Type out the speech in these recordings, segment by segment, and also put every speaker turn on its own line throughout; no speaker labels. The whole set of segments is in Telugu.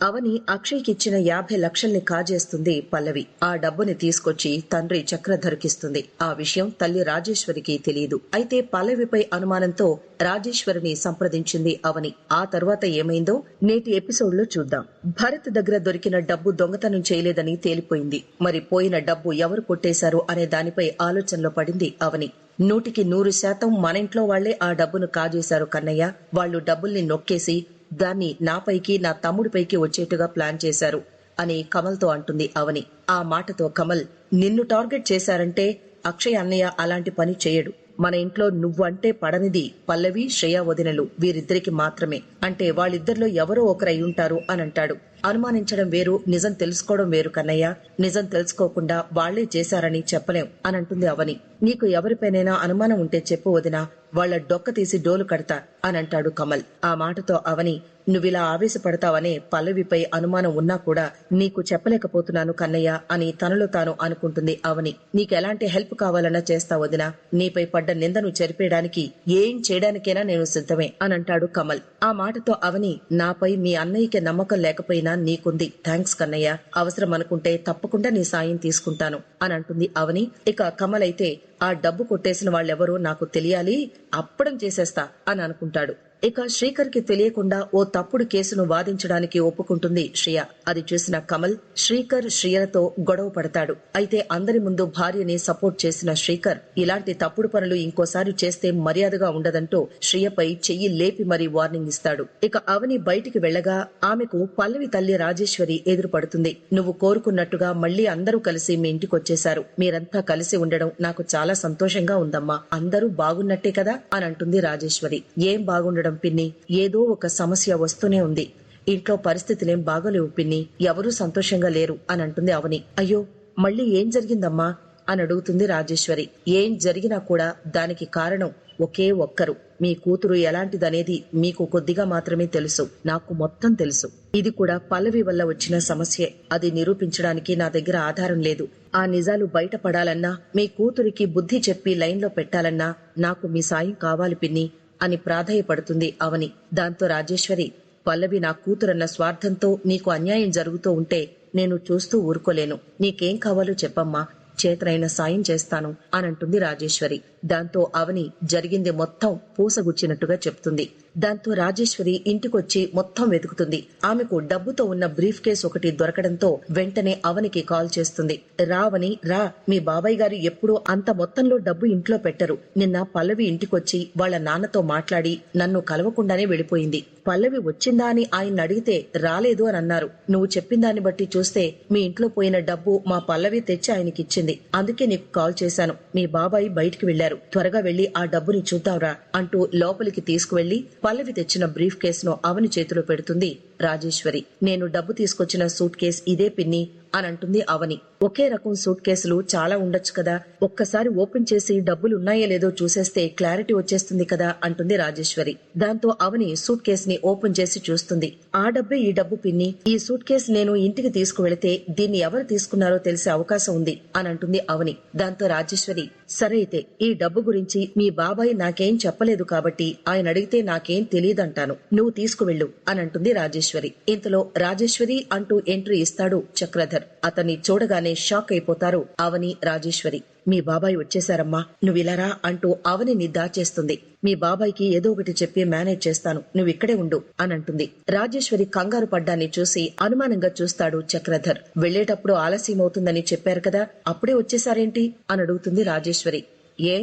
అవని అక్షయ్కిచ్చిన 50 లక్షల్ని కాజేస్తుంది పల్లవి. ఆ డబ్బుని తీసుకొచ్చి తండ్రి చక్రధర్కిస్తుంది. ఆ విషయం తల్లి రాజేశ్వరికి తెలియదు. అయితే పల్లవిపై అనుమానంతో రాజేశ్వరిని సంప్రదించింది అవని. ఆ తర్వాత ఏమైందో నేటి ఎపిసోడ్ లో చూద్దాం. భరత్ దగ్గర దొరికిన డబ్బు దొంగతనం చేయలేదని తేలిపోయింది. మరి పోయిన డబ్బు ఎవరు కొట్టేశారు అనే దానిపై ఆలోచనలో పడింది అవని. 100% మన ఇంట్లో వాళ్లే ఆ డబ్బును కాజేశారు కన్నయ్య. వాళ్లు డబ్బుల్ని నొక్కేసి దాన్ని నాపైకి నా తమ్ముడిపైకి వచ్చేట్టుగా ప్లాన్ చేశారు అని కమల్తో అంటుంది అవని. ఆ మాటతో కమల్, నిన్ను టార్గెట్ చేశారంటే అక్షయ్ అన్నయ్య అలాంటి పని చేయడు. మన ఇంట్లో నువ్వంటే పడనిది పల్లవి, శ్రేయ వదినలు వీరిద్దరికి మాత్రమే. అంటే వాళ్ళిద్దరిలో ఎవరో ఒకరై ఉంటారు అని అంటాడు. అనుమానించడం వేరు, నిజం తెలుసుకోవడం వేరు కన్నయ్య. నిజం తెలుసుకోకుండా వాళ్లే చేశారని చెప్పలేం అని అంటుంది అవని. నీకు ఎవరిపైనైనా అనుమానం ఉంటే చెప్పు వదినా, వాళ్ల డొక్క తీసి డోలు కడతా అని అంటాడు కమల్. ఆ మాటతో అవని, నువ్విలా ఆవేశపడతావనే పల్లవిపై అనుమానం ఉన్నా కూడా నీకు చెప్పలేకపోతున్నాను కన్నయ్య అని తనలో తాను అనుకుంటుంది అవని. నీకెలాంటి హెల్ప్ కావాలన్నా చేస్తా వదినా. నీపై పడ్డ నిందను చెరిపేయడానికి ఏం చేయడానికైనా నేను సిద్ధమే అని అంటాడు కమల్. ఆ మాటతో అవని, నాపై మీ అన్నయ్యకి నమ్మకం లేకపోయినా నీకుంది. థ్యాంక్స్ కన్నయ్య. అవసరం అనుకుంటే తప్పకుండా నీ సాయం తీసుకుంటాను అని అంటుంది అవని. ఇక కమల్ అయితే, ఆ డబ్బు కొట్టేసిన వాళ్ళెవరో నాకు తెలియాలి, అప్పడం చేసేస్తా అని అనుకుంటాడు. ఇక శ్రీకర్ కి తెలియకుండా ఓ తప్పుడు కేసును వాదించడానికి ఒప్పుకుంటుంది శ్రియ. అది చూసిన కమల్ శ్రీకర్, శ్రియలతో గొడవ పడతాడు. అయితే అందరి ముందు భార్యని సపోర్ట్ చేసిన శ్రీకర్ ఇలాంటి తప్పుడు పనులు ఇంకోసారి చేస్తే మర్యాదగా ఉండదంటూ శ్రియపై చెయ్యి లేపి మరీ వార్నింగ్ ఇస్తాడు. ఇక అవని బయటికి వెళ్లగా ఆమెకు పల్లవి తల్లి రాజేశ్వరి ఎదురుపడుతుంది. నువ్వు కోరుకున్నట్టుగా మళ్లీ అందరూ కలిసి మీ ఇంటికొచ్చేశారు. మీరంతా కలిసి ఉండడం నాకు చాలా సంతోషంగా ఉందమ్మా. అందరూ బాగున్నట్టే కదా అని అంటుంది రాజేశ్వరి. ఏం బాగుండడం పిన్ని, ఏదో ఒక సమస్య వస్తూనే ఉంది. ఇంట్లో పరిస్థితులేం బాగోలేవు పిన్ని, ఎవరూ సంతోషంగా లేరు అని అంటుంది అవని. అయ్యో, మళ్ళీ ఏం జరిగిందమ్మా అని అడుగుతుంది రాజేశ్వరి. ఏం జరిగినా కూడా దానికి కారణం ఒకే ఒక్కరు. మీ కూతురు ఎలాంటిదనేది మీకు కొద్దిగా మాత్రమే తెలుసు, నాకు మొత్తం తెలుసు. ఇది కూడా పల్లవి వల్ల వచ్చిన సమస్యే. అది నిరూపించడానికి నా దగ్గర ఆధారం లేదు. ఆ నిజాలు బయటపడాలన్నా, మీ కూతురికి బుద్ధి చెప్పి లైన్లో పెట్టాలన్నా నాకు మీ సాయం కావాలి పిన్ని అని ప్రాధేయపడుతుంది అవని. దాంతో రాజేశ్వరి, పల్లవి నా కూతురన్న స్వార్థంతో నీకు అన్యాయం జరుగుతూ ఉంటే నేను చూస్తూ ఊరుకోలేను. నీకేం కావాలో చెప్పమ్మా, చేతనైన సాయం చేస్తాను అనంటుంది రాజేశ్వరి. దాంతో అవని జరిగింది మొత్తం పూసగుచ్చినట్టుగా చెప్తుంది. దాంతో రాజేశ్వరి ఇంటికొచ్చి మొత్తం వెతుకుతుంది. ఆమెకు డబ్బుతో ఉన్న బ్రీఫ్ కేస్ ఒకటి దొరకడంతో వెంటనే అవనికి కాల్ చేస్తుంది. రావని రా, మీ బాబాయ్ గారు ఎప్పుడూ అంత మొత్తంలో డబ్బు ఇంట్లో పెట్టరు. నిన్న పల్లవి ఇంటికొచ్చి వాళ్ల నాన్నతో మాట్లాడి నన్ను కలవకుండానే వెళ్లిపోయింది. పల్లవి వచ్చిందా అని ఆయన అడిగితే రాలేదు అని అన్నారు. నువ్వు చెప్పిన దాన్ని బట్టి చూస్తే మీ ఇంట్లో పోయిన డబ్బు మా పల్లవి తెచ్చి ఆయనకిచ్చింది. అందుకే నీకు కాల్ చేశాను. మీ బాబాయ్ బయటికి వెళ్లారు, త్వరగా వెళ్లి ఆ డబ్బుని చూద్దాంరా అంటూ లోపలికి తీసుకువెళ్లి పల్లవి తెచ్చిన బ్రీఫ్ కేసును అవని చేతిలో పెడుతుంది రాజేశ్వరి. నేను డబ్బు తీసుకొచ్చిన సూట్ కేస్ ఇదే పిన్ని అని అంటుంది అవని. ఒకే రకం సూట్ కేసులు చాలా ఉండొచ్చు కదా, ఒక్కసారి ఓపెన్ చేసి డబ్బులున్నాయో లేదో చూసేస్తే క్లారిటీ వచ్చేస్తుంది కదా అంటుంది రాజేశ్వరి. దాంతో అవని సూట్ కేస్ ని ఓపెన్ చేసి చూస్తుంది. ఆ డబ్బే ఈ డబ్బు పిన్ని. ఈ సూట్ కేస్ నేను ఇంటికి తీసుకువెళితే దీన్ని ఎవరు తీసుకున్నారో తెలిసే అవకాశం ఉంది అని అంటుంది అవని. దాంతో రాజేశ్వరి, సరే అయితే ఈ డబ్బు గురించి మీ బాబాయ్ నాకేం చెప్పలేదు కాబట్టి ఆయన అడిగితే నాకేం తెలియదంటాను, నువ్వు తీసుకువెళ్ళు అని అంటుంది రాజేశ్వరి. ఇంతలో రాజేశ్వరి అంటూ ఎంట్రీ ఇస్తాడు చక్రధర్. అతన్ని చూడగానే షాక్ అయిపోతారు అవని, రాజేశ్వరి. మీ బాబాయ్ వచ్చేశారమ్మా, నువ్విలారా అంటూ అవనిని దాచేస్తుంది. మీ బాబాయ్కి ఏదో ఒకటి చెప్పి మేనేజ్ చేస్తాను, నువ్విక్కడే ఉండు అని అంటుంది. రాజేశ్వరి కంగారు పడ్డాన్ని చూసి అనుమానంగా చూస్తాడు చక్రధర్. వెళ్లేటప్పుడు ఆలస్యం అవుతుందని చెప్పారు కదా, అప్పుడే వచ్చేశారేంటి అని అడుగుతుంది రాజేశ్వరి. ఏ,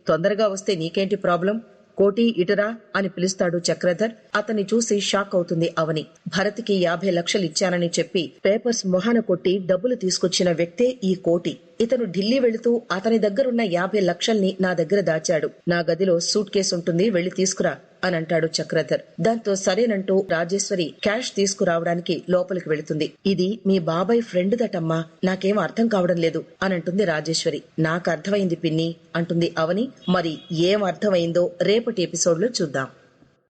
తొందరగా వస్తే నీకేంటి ప్రాబ్లం? కోటి ఇటురా అని పిలుస్తాడు చక్రధర్. అతన్ని చూసి షాక్ అవుతుంది అవని. భరత్కి 50 లక్షలు ఇచ్చానని చెప్పి పేపర్స్ మొహాన కొట్టి డబ్బులు తీసుకొచ్చిన వ్యక్తే ఈ కోటి. ఇతను ఢిల్లీ వెళుతూ అతని దగ్గరున్న 50 లక్షల్ని నా దగ్గర దాచాడు. నా గదిలో సూట్ కేసు ఉంటుంది, వెళ్లి తీసుకురా అని అంటాడు చక్రధర్. దాంతో సరేనంటూ రాజేశ్వరి క్యాష్ తీసుకురావడానికి లోపలికి వెళుతుంది. ఇది మీ బాబాయ్ ఫ్రెండ్ దటమ్మా, నాకేం అర్థం కావడం లేదు అని అంటుంది రాజేశ్వరి. నాకు అర్థమైంది పిన్ని అంటుంది అవని. మరి ఏం అర్థమైందో రేపటి ఎపిసోడ్ లో చూద్దాం.